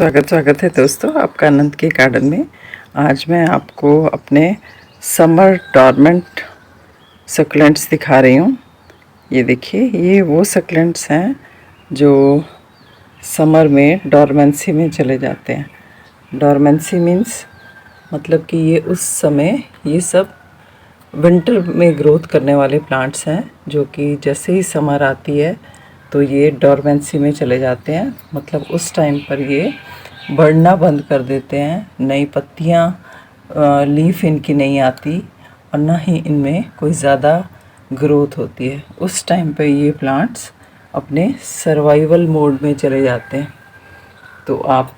स्वागत है दोस्तों आपका आनंद के गार्डन में। आज मैं आपको अपने समर डॉर्मेंट सक्लेंट्स दिखा रही हूँ। ये देखिए, ये वो सक्लेंट्स हैं जो समर में डॉर्मेंसी में चले जाते हैं। डॉर्मेंसी मीन्स मतलब कि ये उस समय ये सब विंटर में ग्रोथ करने वाले प्लांट्स हैं जो कि जैसे ही समर आती है तो ये डॉर्मेंसी में चले जाते हैं। मतलब उस टाइम पर ये बढ़ना बंद कर देते हैं, नई पत्तियाँ लीफ इनकी नहीं आती और ना ही इनमें कोई ज़्यादा ग्रोथ होती है। उस टाइम पे ये प्लांट्स अपने सर्वाइवल मोड में चले जाते हैं। तो आप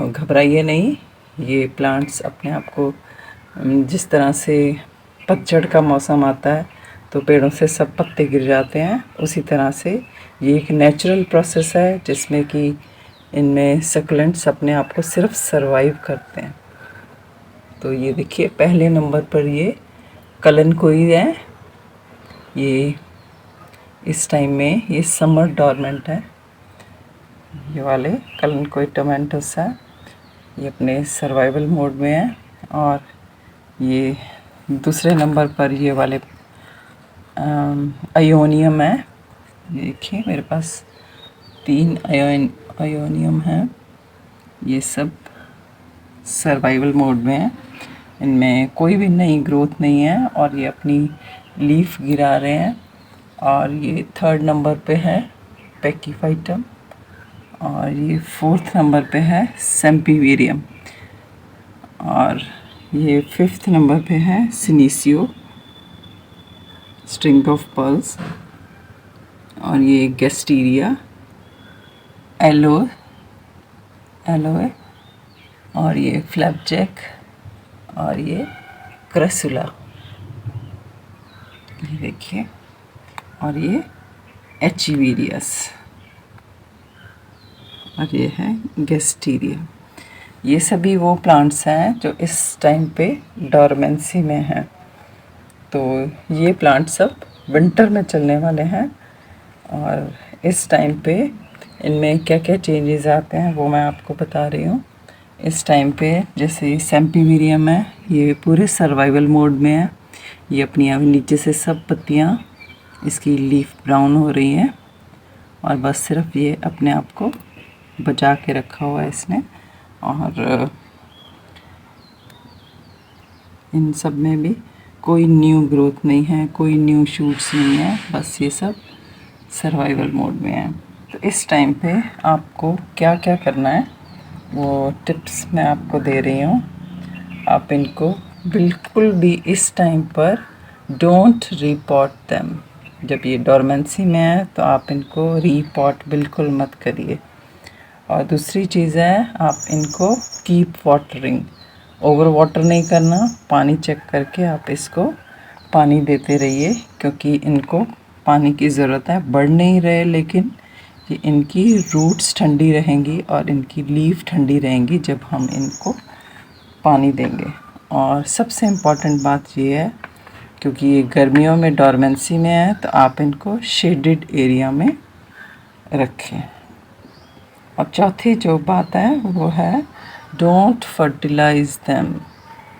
घबराइए नहीं, ये प्लांट्स अपने आप को जिस तरह से पतझड़ का मौसम आता है तो पेड़ों से सब पत्ते गिर जाते हैं, उसी तरह से ये एक नेचुरल प्रोसेस है जिसमें कि इनमें सक्लेंट्स अपने आप को सिर्फ सरवाइव करते हैं। तो ये देखिए, पहले नंबर पर ये कलनकोई है। ये इस टाइम में ये समर डॉर्मेंट है। ये वाले कलनकोई टोमेटोस है, ये अपने सर्वाइवल मोड में है। और ये दूसरे नंबर पर ये वाले आयोनियम है। देखिए मेरे पास 3 आयोनियम हैं। ये सब सर्वाइवल मोड में है, इनमें कोई भी नई ग्रोथ नहीं है और ये अपनी लीफ गिरा रहे हैं। और ये 3rd नंबर पे है पैकीफाइटम और ये 4th नंबर पे है सेम्पीवेरियम और ये 5th नंबर पे है सिनीसियो स्ट्रिंग ऑफ पर्ल्स और ये गेस्टीरिया एलोए और ये फ्लैपजैक और ये क्रसुला। ये देखिए, और ये एचिवेरियस और ये है गेस्टीरिया। ये सभी वो प्लांट्स हैं जो इस टाइम पे डॉर्मेंसी में हैं। तो ये प्लांट सब विंटर में चलने वाले हैं और इस टाइम पे इनमें क्या क्या चेंजेस आते हैं वो मैं आपको बता रही हूँ। इस टाइम पे जैसे सेम्पीवेरियम है, ये पूरे सर्वाइवल मोड में है। ये अपनी अब नीचे से सब पत्तियाँ इसकी लीफ ब्राउन हो रही हैं और बस सिर्फ ये अपने आप को बचा के रखा हुआ है इसने। और इन सब में भी कोई न्यू ग्रोथ नहीं है, कोई न्यू शूट्स नहीं है, बस ये सब सर्वाइवल मोड में है। तो इस टाइम पे आपको क्या क्या करना है वो टिप्स मैं आपको दे रही हूँ। आप इनको बिल्कुल भी इस टाइम पर डोंट रीपॉट देम। जब ये डॉर्मेंसी में है तो आप इनको रीपॉट बिल्कुल मत करिए। और दूसरी चीज़ है, आप इनको कीप वाटरिंग, ओवर वाटर नहीं करना, पानी चेक करके आप इसको पानी देते रहिए क्योंकि इनको पानी की ज़रूरत है। बढ़ नहीं रहे लेकिन ये इनकी रूट्स ठंडी रहेंगी और इनकी लीफ ठंडी रहेंगी जब हम इनको पानी देंगे। और सबसे इम्पॉर्टेंट बात ये है, क्योंकि ये गर्मियों में डॉर्मेंसी में है तो आप इनको शेडेड एरिया में रखें। और चौथी जो बात है वो है डोंट फर्टिलाइज़ देम।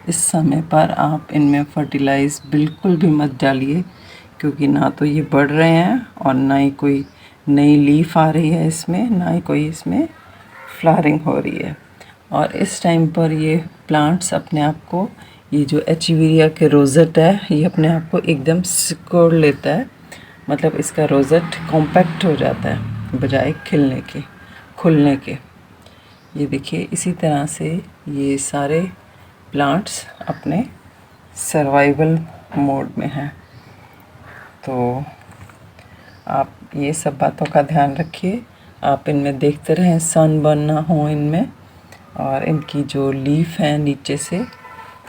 इस समय पर आप इनमें फर्टिलाइज़ बिल्कुल भी मत डालिए क्योंकि ना तो ये बढ़ रहे हैं और ना ही कोई नई लीफ आ रही है इसमें, ना ही कोई इसमें फ्लावरिंग हो रही है। और इस टाइम पर ये प्लांट्स अपने आप को, ये जो एचिवेरिया के रोज़ेट है, ये अपने आप को एकदम सिकोड़ लेता है। मतलब इसका रोज़ेट कॉम्पैक्ट हो जाता है बजाय खिलने के, खुलने के। ये देखिए, इसी तरह से ये सारे प्लांट्स अपने सर्वाइवल मोड में हैं। तो आप ये सब बातों का ध्यान रखिए। आप इनमें देखते रहें सनबर्न ना हो इनमें, और इनकी जो लीफ है नीचे से,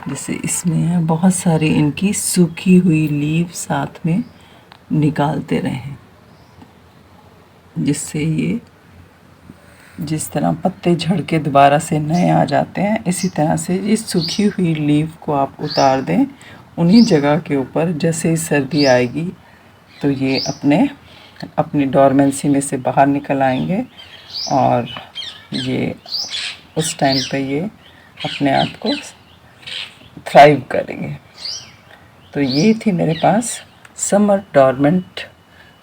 जैसे इसमें है बहुत सारी इनकी सूखी हुई लीफ साथ में निकालते रहें, जिससे ये जिस तरह पत्ते झड़ के दोबारा से नए आ जाते हैं, इसी तरह से इस सूखी हुई लीफ को आप उतार दें उन्हीं जगह के ऊपर। जैसे ही सर्दी आएगी तो ये अपनी डॉर्मेंसी में से बाहर निकल आएंगे और ये उस टाइम पे ये अपने आप को थ्राइव करेंगे। तो ये थी मेरे पास समर डॉर्मेंट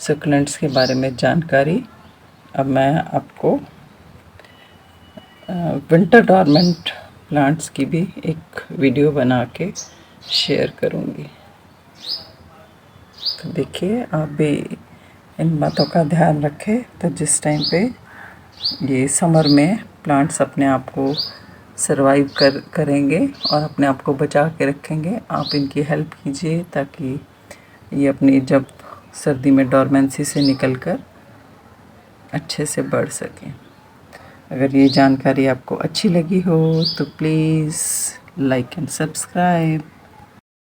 सक्युलेंट्स के बारे में जानकारी। अब मैं आपको विंटर डॉर्मेंट प्लांट्स की भी एक वीडियो बना के शेयर करूँगी। तो देखिए, आप भी इन बातों का ध्यान रखें। तो जिस टाइम पे ये समर में प्लांट्स अपने आप को सरवाइव करेंगे और अपने आप को बचा के रखेंगे, आप इनकी हेल्प कीजिए ताकि ये अपनी जब सर्दी में डॉर्मेंसी से निकलकर अच्छे से बढ़ सकें। अगर ये जानकारी आपको अच्छी लगी हो तो प्लीज़ लाइक एंड सब्सक्राइब।